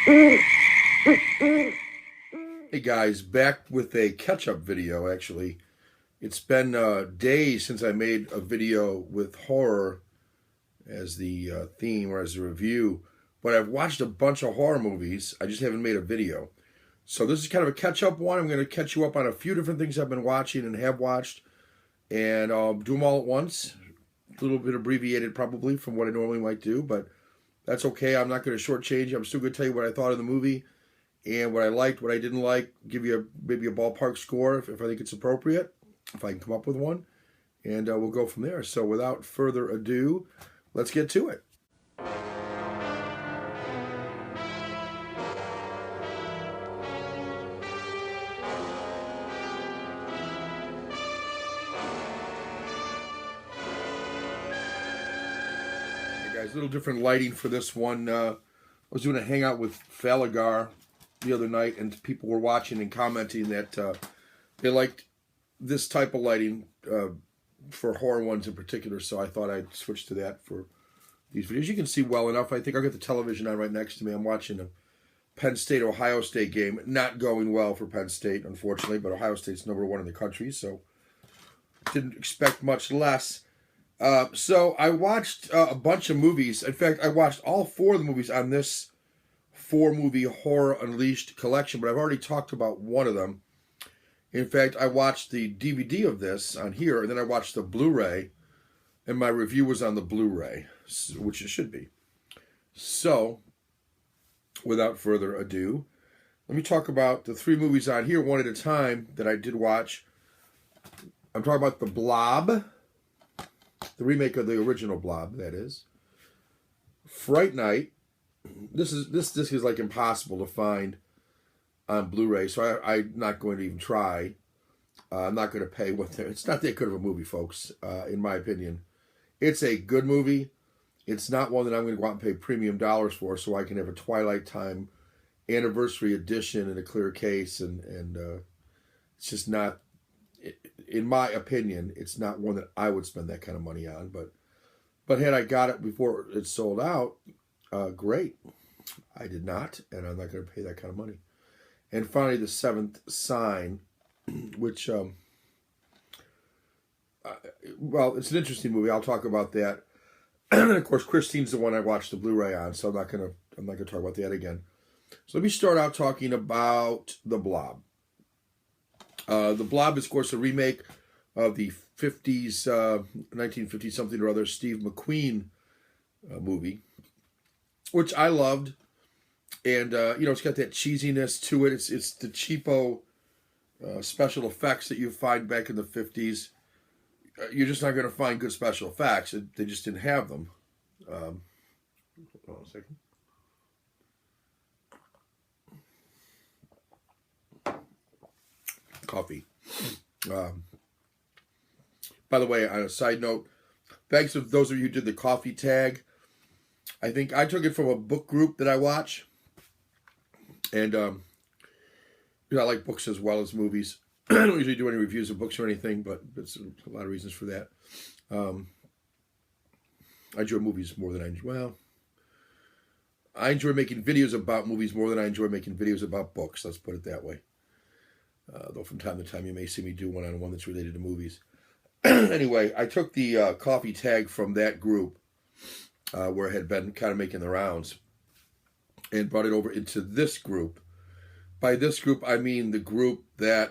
Hey guys, back with a catch-up video actually. It's been days since I made a video with horror as the theme or as a review, but I've watched a bunch of horror movies. I just haven't made a video. So this is kind of a catch-up one. I'm going to catch you up on a few different things I've been watching and have watched, and I'll do them all at once. A little bit abbreviated probably from what I normally might do, but that's okay. I'm not going to shortchange you. I'm still going to tell you what I thought of the movie and what I liked, what I didn't like, give you maybe a ballpark score if I think it's appropriate, if I can come up with one, and we'll go from there. So without further ado, let's get to it. Hey guys, a little different lighting for this one. I was doing a hangout with Falagar the other night, and people were watching and commenting that they liked this type of lighting for horror ones in particular, so I thought I'd switch to that for these videos. You can see well enough. I think I'll get the television on right next to me. I'm watching a Penn State-Ohio State game. Not going well for Penn State, unfortunately, but Ohio State's #1 in the country, so didn't expect much less. So I watched a bunch of movies. In fact, I watched all 4 of the movies on this 4-movie Horror Unleashed collection, but I've already talked about one of them. In fact, I watched the DVD of this on here, and then I watched the Blu-ray, and my review was on the Blu-ray, which it should be. So, without further ado, let me talk about the 3 movies on here, one at a time, that I did watch. I'm talking about The Blob, the remake of the original Blob, that is. Fright Night. This is like impossible to find on Blu-ray, so I'm not going to even try. I'm not going to pay what they're... It's not that good of a movie, folks, in my opinion. It's a good movie. It's not one that I'm going to go out and pay premium dollars for, so I can have a Twilight Time anniversary edition in a clear case, and it's just not, in my opinion, it's not one that I would spend that kind of money on. But had I got it before it sold out, great. I did not, and I'm not going to pay that kind of money. And finally, The Seventh Sign, which, well, it's an interesting movie. I'll talk about that. And of course, Christine's the one I watched the Blu-ray on, so I'm not gonna talk about that again. So let me start out talking about The Blob. The Blob is, of course, a remake of the 50s, 1950 something or other Steve McQueen movie, which I loved. And, it's got that cheesiness to it. It's the cheapo special effects that you find back in the 50s. You're just not going to find good special effects. They just didn't have them. Hold on a second. Coffee. By the way, on a side note, thanks to those of you who did the coffee tag. I think I took it from a book group that I watch. And I like books as well as movies. I don't usually do any reviews of books or anything, but there's a lot of reasons for that. I enjoy movies more than I enjoy... Well, I enjoy making videos about movies more than I enjoy making videos about books. Let's put it that way. Though from time to time you may see me do one on one that's related to movies. Anyway, I took the coffee tag from that group where it had been kind of making the rounds, and brought it over into this group. By this group, I mean the group that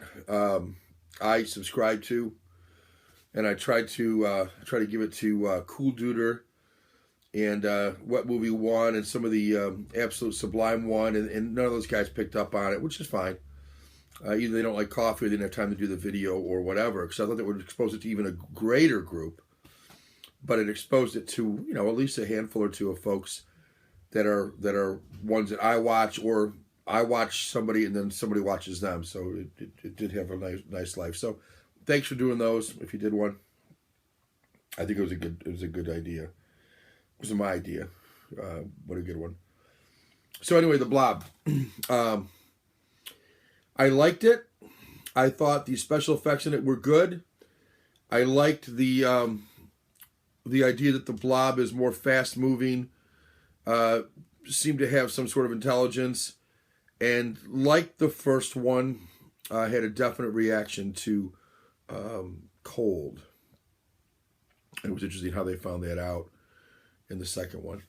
I subscribe to, and I tried to give it to Cool Duder and What Movie One and some of the Absolute Sublime One, and none of those guys picked up on it, which is fine. Either they don't like coffee or they didn't have time to do the video or whatever, because I thought that would expose it to even a greater group. But it exposed it to, at least a handful or two of folks that are ones that I watch, or I watch somebody and then somebody watches them. So it did have a nice life. So thanks for doing those. If you did one, I think it was a good idea. It was my idea. What a good one. So anyway, The Blob. I liked it. I thought the special effects in it were good. I liked the idea that the Blob is more fast moving. seemed to have some sort of intelligence, and like the first one, had a definite reaction to cold. It was interesting how they found that out in the second one.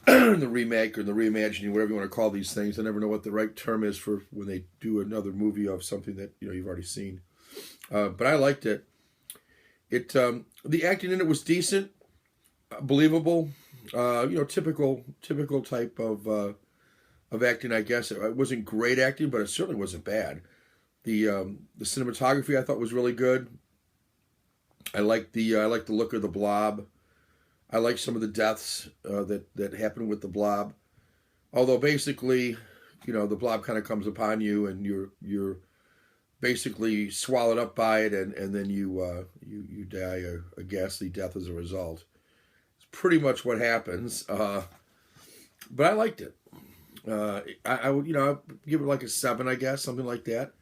The remake or the reimagining, whatever you want to call these things. I never know what the right term is for when they do another movie of something that you've already seen. But I liked it. The acting in it was decent, believable. Typical type of acting, I guess. It wasn't great acting, but it certainly wasn't bad. The cinematography I thought was really good. I liked the look of the blob. I like some of the deaths that happen with the blob. Although basically, the blob kind of comes upon you and you're basically swallowed up by it, and then you die a ghastly death as a result. It's pretty much what happens. But I liked it. I would give it like a 7, I guess, something like that.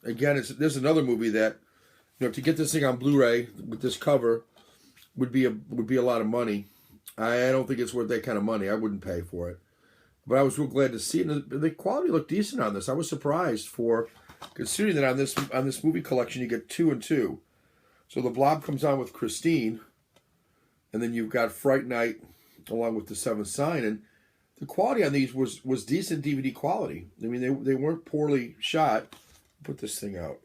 Again, there's another movie that to get this thing on Blu-ray with this cover would be a lot of money. I don't think it's worth that kind of money. I wouldn't pay for it. But I was real glad to see it. And the quality looked decent on this. I was surprised considering that on this movie collection you get 2 and 2. So the Blob comes on with Christine, and then you've got Fright Night along with The Seventh Sign, and the quality on these was decent DVD quality. I mean, they weren't poorly shot. Put this thing out.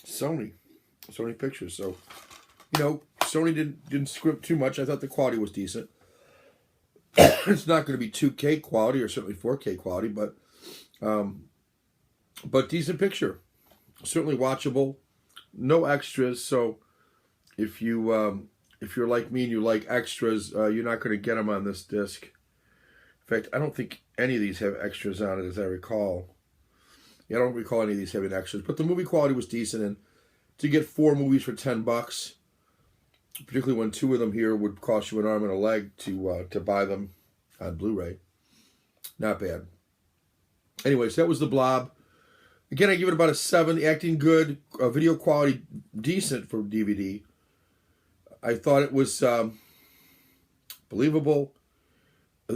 Sony Pictures. So, Sony didn't script too much. I thought the quality was decent. It's not going to be 2K quality or certainly 4K quality, but decent picture. Certainly watchable. No extras. So if you're like me and you like extras, you're not going to get them on this disc. In fact, I don't think any of these have extras on it, as I recall. Yeah, I don't recall any of these having extras, but the movie quality was decent, and to get 4 movies for $10, particularly when 2 of them here would cost you an arm and a leg to buy them on Blu-ray, not bad. Anyways, that was The Blob. Again, I give it about a 7. The acting good, video quality decent for DVD. I thought it was believable.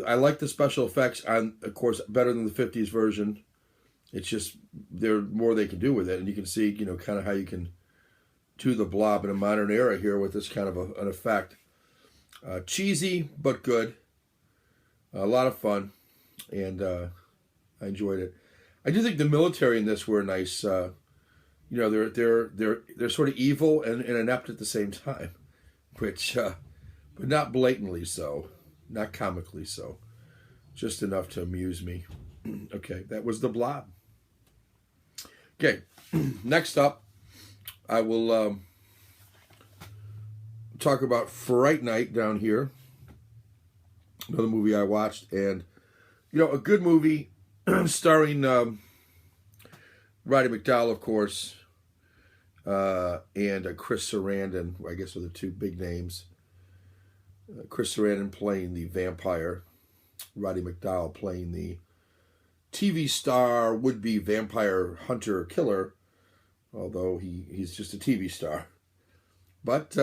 I like the special effects, of course, better than the 50s version. It's just there's more they can do with it, and you can see, kind of how you can do the Blob in a modern era here with this kind of an effect. Cheesy but good, a lot of fun, and I enjoyed it. I do think the military in this were nice. They're sort of evil and inept at the same time, which, but not blatantly so, not comically so, just enough to amuse me. Okay, that was The Blob. Okay, next up, I will talk about Fright Night down here. Another movie I watched, and a good movie starring Roddy McDowall, of course, and Chris Sarandon. I guess are the 2 big names. Chris Sarandon playing the vampire, Roddy McDowall playing the TV star, would-be vampire hunter killer, although he's just a TV star. But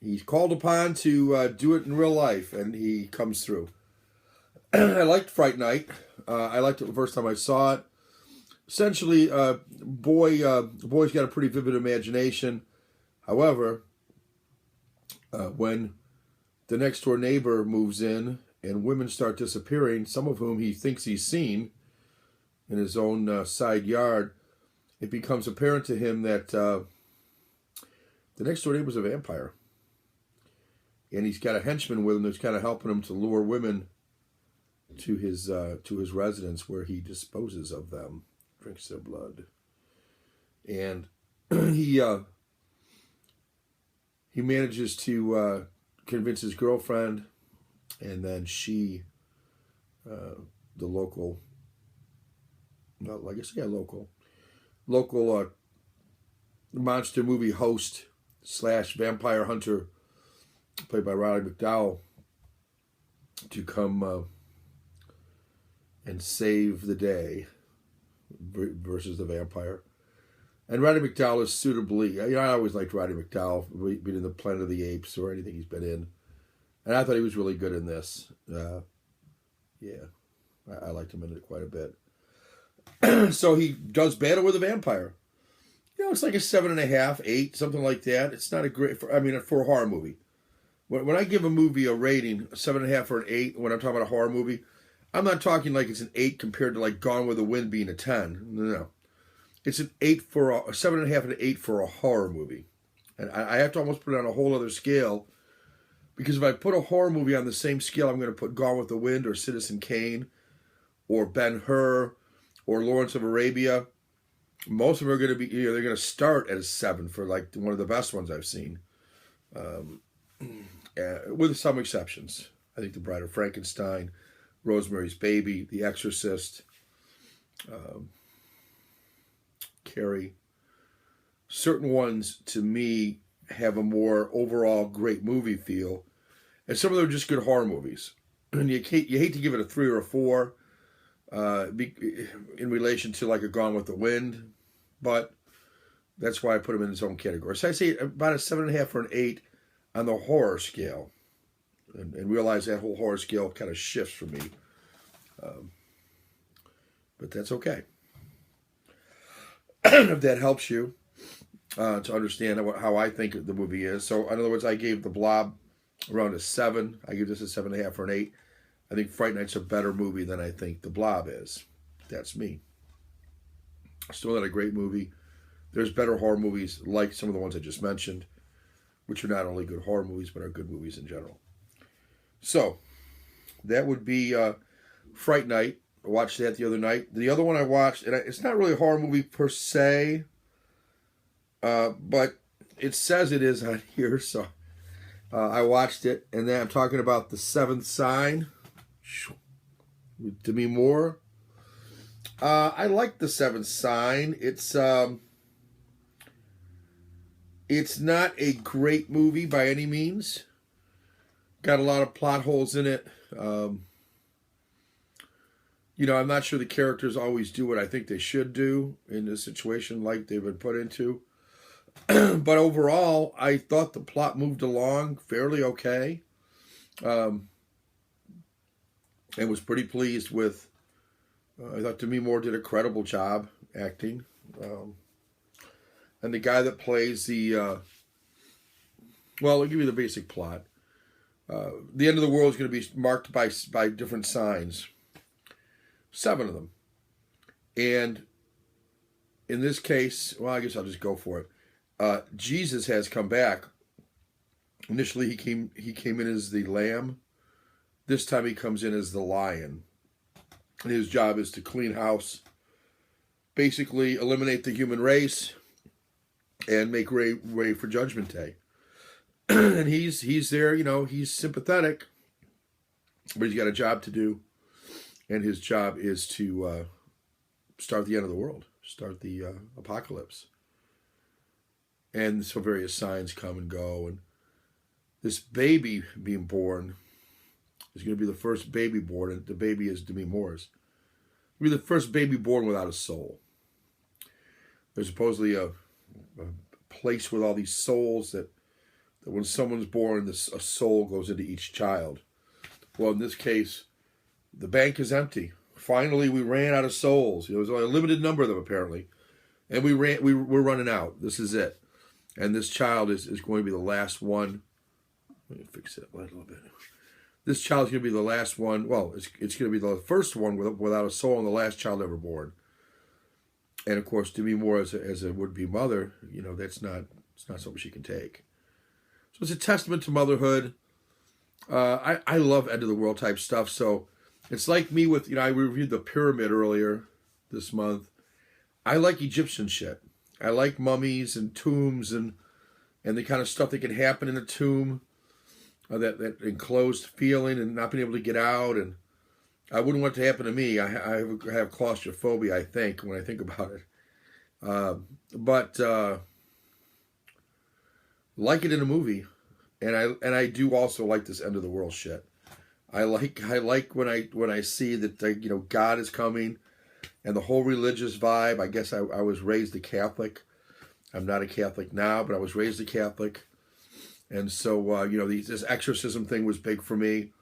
he's called upon to do it in real life, and he comes through. I liked Fright Night. I liked it the first time I saw it. Essentially, boy's got a pretty vivid imagination. However, when the next door neighbor moves in and women start disappearing, some of whom he thinks he's seen in his own side yard, it becomes apparent to him that the next door neighbor's a vampire. And he's got a henchman with him that's kind of helping him to lure women to his residence, where he disposes of them, drinks their blood. And he manages to convince his girlfriend, and then she, the local monster movie host / vampire hunter, played by Roddy McDowall, to come and save the day versus the vampire. And Roddy McDowall is suitably, I always liked Roddy McDowall, being in the Planet of the Apes or anything he's been in. And I thought he was really good in this. Yeah, I liked him in it quite a bit. So he does battle with a vampire. You know, it's like a 7.5, 8, something like that. It's not a great, for a horror movie. When I give a movie a rating, a 7.5 or an 8, when I'm talking about a horror movie, I'm not talking like it's an 8 compared to like Gone with the Wind being a 10. No. It's an 8 for a 7.5 and an 8 for a horror movie. And I have to almost put it on a whole other scale, because if I put a horror movie on the same scale, I'm going to put Gone with the Wind or Citizen Kane or Ben-Hur or Lawrence of Arabia. Most of them are going to be, they're going to start at a 7 for like one of the best ones I've seen. With some exceptions. I think The Bride of Frankenstein, Rosemary's Baby, The Exorcist, Carrie. Certain ones, to me, have a more overall great movie feel. And some of them are just good horror movies. And you hate to give it a 3 or a 4 in relation to like a Gone with the Wind. But that's why I put them in its own category. So I say about a 7.5 or an 8 on the horror scale. And realize that whole horror scale kind of shifts for me. But that's okay. If that helps you to understand how I think the movie is. So, in other words, I gave The Blob around a 7. I give this a 7.5 or an 8. I think Fright Night's a better movie than I think The Blob is. That's me. Still not a great movie. There's better horror movies like some of the ones I just mentioned, which are not only good horror movies, but are good movies in general. So, that would be Fright Night. I watched that the other night. The other one I watched, and it's not really a horror movie per se, but it says it is on here, so I watched it. And then I'm talking about The Seventh Sign with Demi Moore. I like The Seventh Sign. It's not a great movie by any means. Got a lot of plot holes in it. I'm not sure the characters always do what I think they should do in a situation like they've been put into. But overall, I thought the plot moved along fairly okay. And was pretty pleased with. I thought Demi Moore did a credible job acting. And the guy that plays I'll give you the basic plot. The end of the world is going to be marked by different signs. 7 of them. And in this case, I guess I'll just go for it. Jesus has come back. Initially, he came in as the lamb. This time he comes in as the lion. And his job is to clean house, basically eliminate the human race, and make way for Judgment Day. And he's there, he's sympathetic, but he's got a job to do. And his job is to start the end of the world, start the apocalypse. And so various signs come and go. And this baby being born is going to be the first baby born, and the baby is Demi Moore's. It'll be the first baby born without a soul. There's supposedly a place with all these souls that when someone's born, a soul goes into each child. Well, in this case, the bank is empty. Finally, we ran out of souls. There was only a limited number of them, apparently. And we're running out. This is it. And this child is going to be the last one. Let me fix it a little bit. This child's going to be the last one. Well, it's going to be the first one without a soul and the last child ever born. And, of course, Demi Moore as a would-be mother, it's not something she can take. So it's a testament to motherhood. I love end-of-the-world type stuff, so it's like me with, I reviewed The Pyramid earlier this month. I like Egyptian shit. I like mummies and tombs and the kind of stuff that can happen in a tomb, that enclosed feeling and not being able to get out. And I wouldn't want it to happen to me. I have claustrophobia, I think, when I think about it. But like it in a movie. And I do also like this end of the world shit. I like when I see that God is coming, and the whole religious vibe. I guess I was raised a Catholic. I'm not a Catholic now, but I was raised a Catholic, And so, you know, this exorcism thing was big for me.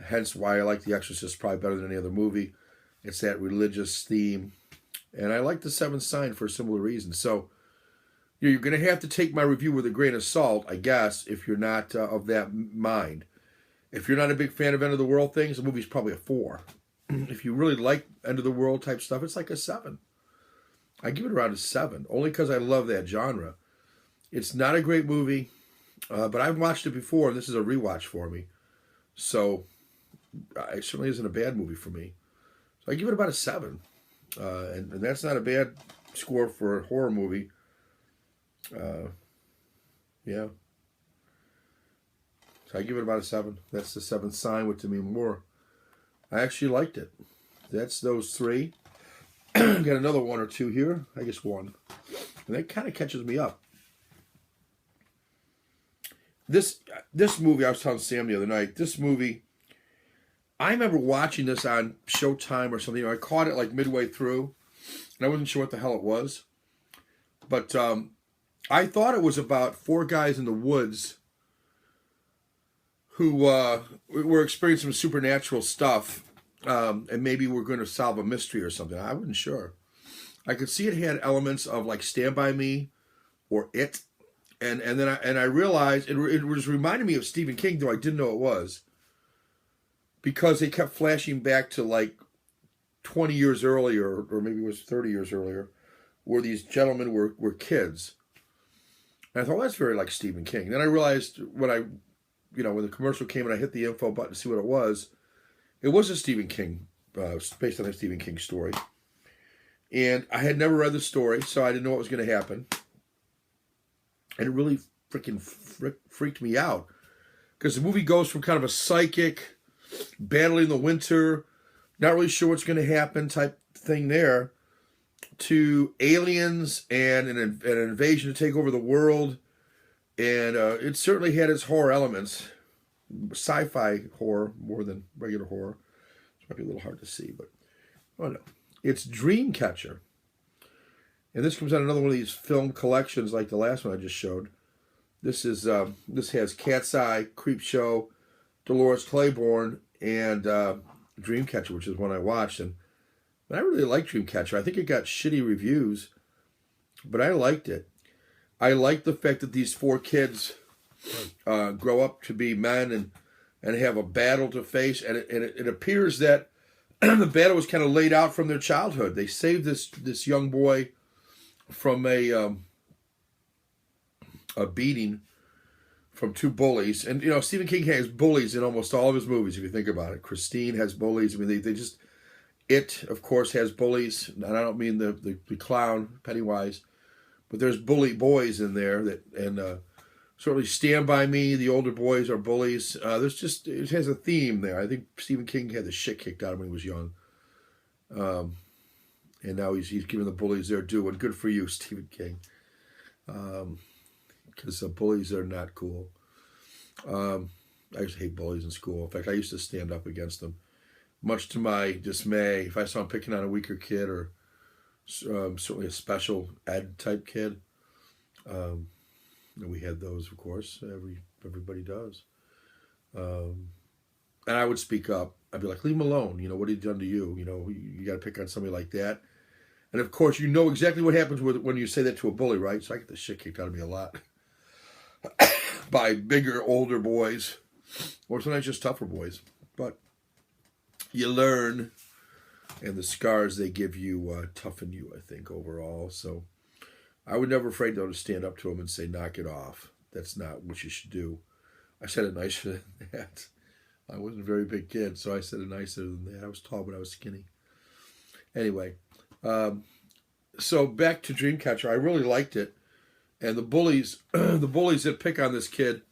Hence why I like The Exorcist probably better than any other movie. It's that religious theme. And I like The Seventh Sign for a similar reason. So, you're going to have to take my review with a grain of salt, I guess, if you're not of that mind. If you're not a big fan of end of the world things, the movie's probably a 4. If you really like end of the world type stuff, it's like a 7. I give it around a 7, only because I love that genre. It's not a great movie, but I've watched it before, and this is a rewatch for me. So it certainly isn't a bad movie for me. So I give it about a 7. And that's not a bad score for a horror movie. Yeah. So I give it about a 7. That's The Seventh Sign with Demi Moore. I actually liked it. That's those 3. Got another 1 or 2 here. I guess 1. And that kind of catches me up. This movie, I was telling Sam the other night, this movie, I remember watching this on Showtime or something. You know, I caught it like midway through, and I wasn't sure what the hell it was. But I thought it was about 4 guys in the woods who were experiencing some supernatural stuff, and maybe we're going to solve a mystery or something. I wasn't sure. I could see it had elements of like Stand By Me or It. And then I realized it was reminding me of Stephen King, though I didn't know it was, because they kept flashing back to like 20 years earlier, or maybe it was 30 years earlier, where these gentlemen were kids. And I thought, well, that's very like Stephen King. Then I realized when the commercial came and I hit the info button to see what it was a Stephen King, based on a Stephen King story. And I had never read the story, so I didn't know what was going to happen. And it really freaking freaked me out. Because the movie goes from kind of a psychic, battling the winter, not really sure what's going to happen type thing there, to aliens and an invasion to take over the world. And it certainly had its horror elements. Sci-fi horror more than regular horror. It might be a little hard to see, but I don't know. It's Dreamcatcher. And this comes out another one of these film collections like the last one I just showed. This has Cat's Eye, Creepshow, Dolores Claiborne, and Dreamcatcher, which is one I watched. And I really liked Dreamcatcher. I think it got shitty reviews, but I liked it. I liked the fact that these 4 kids grow up to be men and have a battle to face. And it appears that the battle was kind of laid out from their childhood. They saved this young boy from a beating from 2 bullies. And, you know, Stephen King has bullies in almost all of his movies, if you think about it. Christine has bullies. I mean, they just... It, of course, has bullies. And I don't mean the clown, Pennywise. But there's bully boys in there. And certainly Stand By Me, the older boys are bullies. It has a theme there. I think Stephen King had the shit kicked out of him when he was young. And now he's giving the bullies their due. And good for you, Stephen King. Because bullies are not cool. I used to hate bullies in school. In fact, I used to stand up against them. Much to my dismay, if I saw him picking on a weaker kid or certainly a special ed type kid. And we had those, of course. Everybody does. And I would speak up. I'd be like, leave him alone. You know, what had he done to you? You know, you got to pick on somebody like that. And of course, you know exactly what happens when you say that to a bully, right? So I get the shit kicked out of me a lot by bigger, older boys, or sometimes just tougher boys. But you learn, and the scars they give you toughen you, I think, overall. So I was never afraid, though, to stand up to him and say, knock it off. That's not what you should do. I said it nicer than that. I wasn't a very big kid, so I said it nicer than that. I was tall, but I was skinny. Anyway, so back to Dreamcatcher. I really liked it. And the bullies that pick on this kid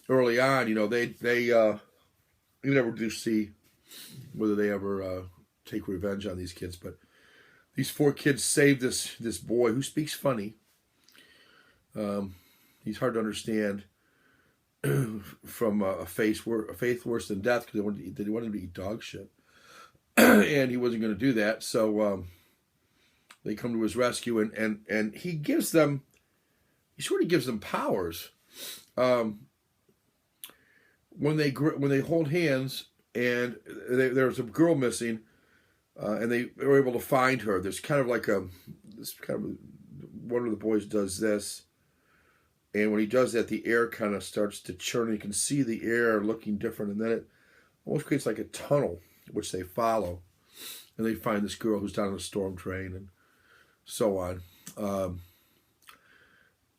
early on, you know, you never do see whether they ever take revenge on these kids. But these 4 kids save this boy who speaks funny. He's hard to understand from a faith worse than death, because they wanted him to eat dog shit. And he wasn't going to do that. So they come to his rescue, and he sort of gives them powers. when they hold hands, and there's a girl missing, and they were able to find her. There's kind of like one of the boys does this, and when he does that, the air kind of starts to churn. You can see the air looking different, and then it almost creates like a tunnel, which they follow, and they find this girl who's down on the storm drain, and so on.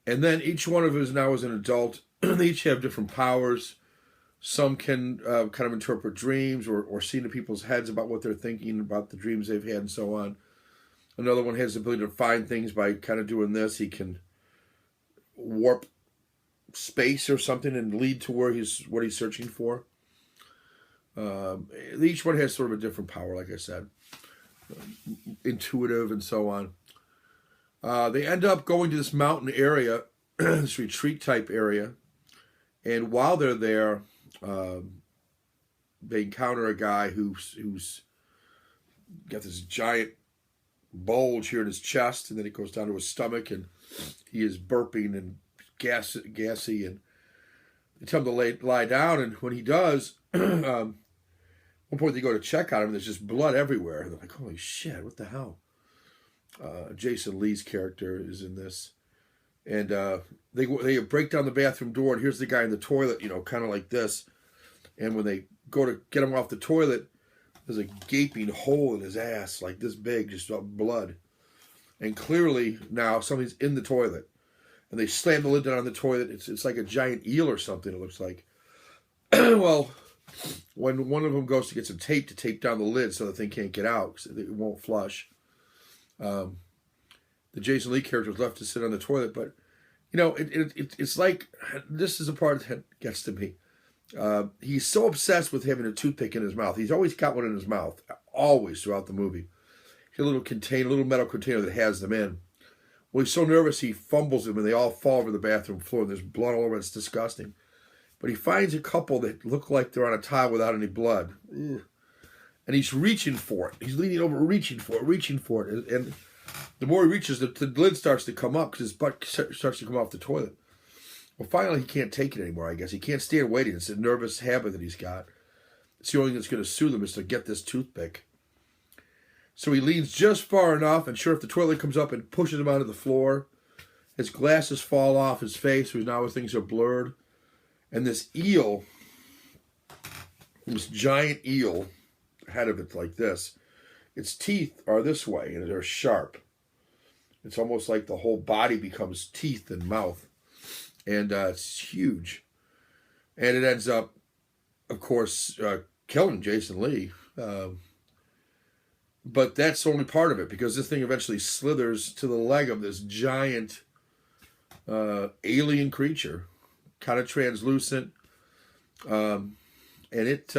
And then each one of us now as an adult, they each have different powers. Some can kind of interpret dreams or see into people's heads about what they're thinking about the dreams they've had and so on. Another one has the ability to find things by kind of doing this. He can warp space or something and lead to what he's searching for. Each one has sort of a different power, like I said, intuitive and so on. They end up going to this mountain area, this retreat type area, and while they're there, they encounter a guy who's got this giant bulge here in his chest, and then it goes down to his stomach, and he is burping and gassy, and they tell him to lie down, and when he does, one point they go to check on him, and there's just blood everywhere, and they're like, holy shit, what the hell? Jason Lee's character is in this, and they break down the bathroom door, and here's the guy in the toilet, kind of like this, and when they go to get him off the toilet, there's a gaping hole in his ass, like this big, just blood, and clearly now somebody's in the toilet, and they slam the lid down on the toilet. It's like a giant eel or something, it looks like. Well, when one of them goes to get some tape to tape down the lid so the thing can't get out, because it won't flush, the Jason Lee character was left to sit on the toilet, but it's like, this is the part that gets to me. He's so obsessed with having a toothpick in his mouth. He's always got one in his mouth, always throughout the movie. He has a little metal container that has them in. Well, he's so nervous he fumbles them, and they all fall over the bathroom floor. And there's blood all over. It's disgusting. But he finds a couple that look like they're on a tile without any blood. Ugh. And he's reaching for it. He's leaning over, reaching for it. And the more he reaches, the lid starts to come up because his butt starts to come off the toilet. Well, finally, he can't take it anymore, I guess. He can't stand waiting. It's a nervous habit that he's got. It's the only thing that's going to soothe him is to get this toothpick. So he leans just far enough, and sure, if the toilet comes up and pushes him onto the floor, his glasses fall off his face, so now his things are blurred. And this eel, this giant eel, head of it like this, its teeth are this way, and they're sharp. It's almost like the whole body becomes teeth and mouth. And it's huge. And it ends up, of course, killing Jason Lee. But that's only part of it, because this thing eventually slithers to the leg of this giant alien creature, kind of translucent. And it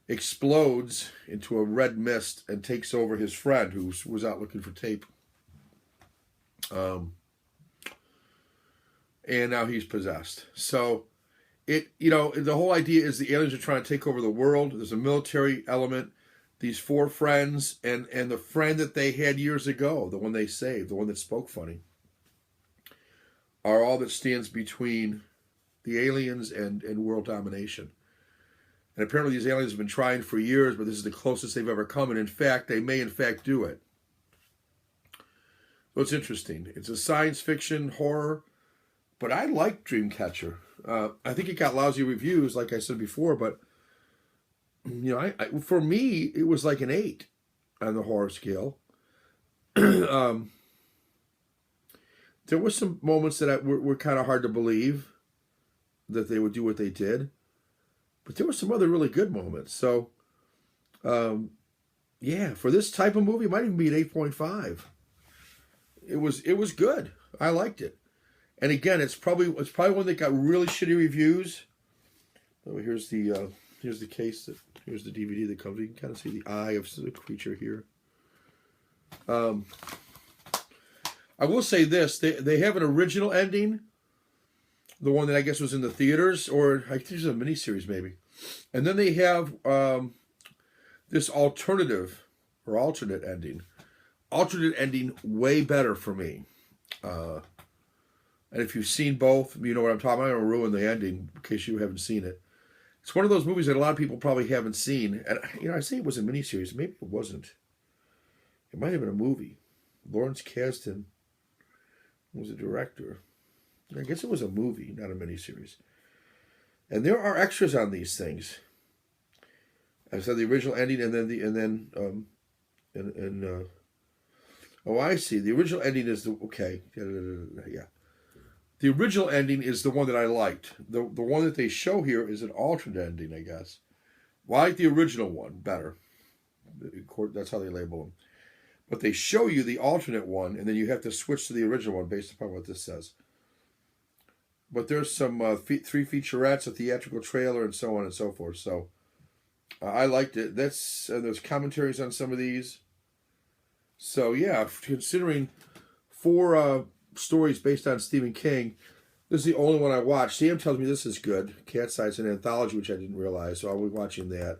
explodes into a red mist and takes over his friend who was out looking for tape. And now he's possessed. So, the whole idea is the aliens are trying to take over the world. There's a military element. These four friends and the friend that they had years ago, the one they saved, the one that spoke funny, are all that stands between the aliens and world domination. And apparently these aliens have been trying for years, but this is the closest they've ever come. And in fact, they may in fact do it. So it's interesting. It's a science fiction horror. But I like Dreamcatcher. I think it got lousy reviews, like I said before. But for me, it was like an 8 on the horror scale. There were some moments that were kind of hard to believe that they would do what they did, but there were some other really good moments. So, for this type of movie, it might even be an 8.5. It was good. I liked it. And again, it's probably one that got really shitty reviews. Oh, here's the case. Here's the DVD that comes. You can kind of see the eye of the creature here. I will say this: they have an original ending, the one that I guess was in the theaters, or I think it's a miniseries maybe, and then they have this alternate ending. Alternate ending, way better for me. And if you've seen both, you know what I'm talking about. I'm going to ruin the ending in case you haven't seen it. It's one of those movies that a lot of people probably haven't seen. And, I say it was a miniseries. Maybe it wasn't. It might have been a movie. Lawrence Kasdan was the director. I guess it was a movie, not a miniseries. And there are extras on these things. I said the original ending, oh, I see. The original ending is yeah. The original ending is the one that I liked. The one that they show here is an alternate ending, I guess. Well, I like the original one better. That's how they label them. But they show you the alternate one, and then you have to switch to the original one based upon what this says. But there's some 3 featurettes, a theatrical trailer, and so on and so forth. So I liked it. There's commentaries on some of these. So yeah, considering 4 stories based on Stephen King, this is the only one I watched. Sam tells me this is good. Cat's Eye's an anthology, which I didn't realize, so I'll be watching that.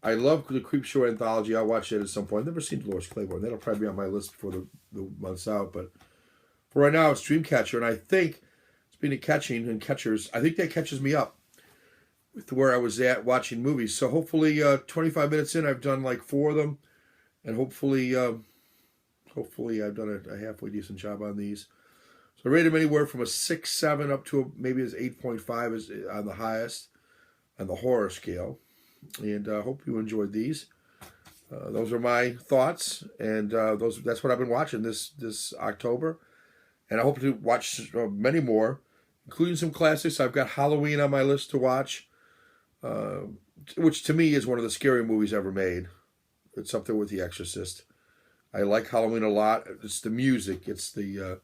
I love the Creepshow anthology. I'll watch that at some point. I've never seen Dolores Claiborne. That'll probably be on my list before the month's out. But for right now, it's Dreamcatcher, and I think, speaking of catching and catchers, I think that catches me up with where I was at watching movies. So hopefully 25 minutes in, I've done like 4 of them, and hopefully I've done a halfway decent job on these. So I rate them anywhere from a 6, 7 up to maybe as 8.5 is on the highest on the horror scale. And I hope you enjoyed these. Those are my thoughts, and that's what I've been watching this October. And I hope to watch many more, including some classics. I've got Halloween on my list to watch, which to me is one of the scary movies ever made. It's up there with The Exorcist. I like Halloween a lot. It's the music. It's the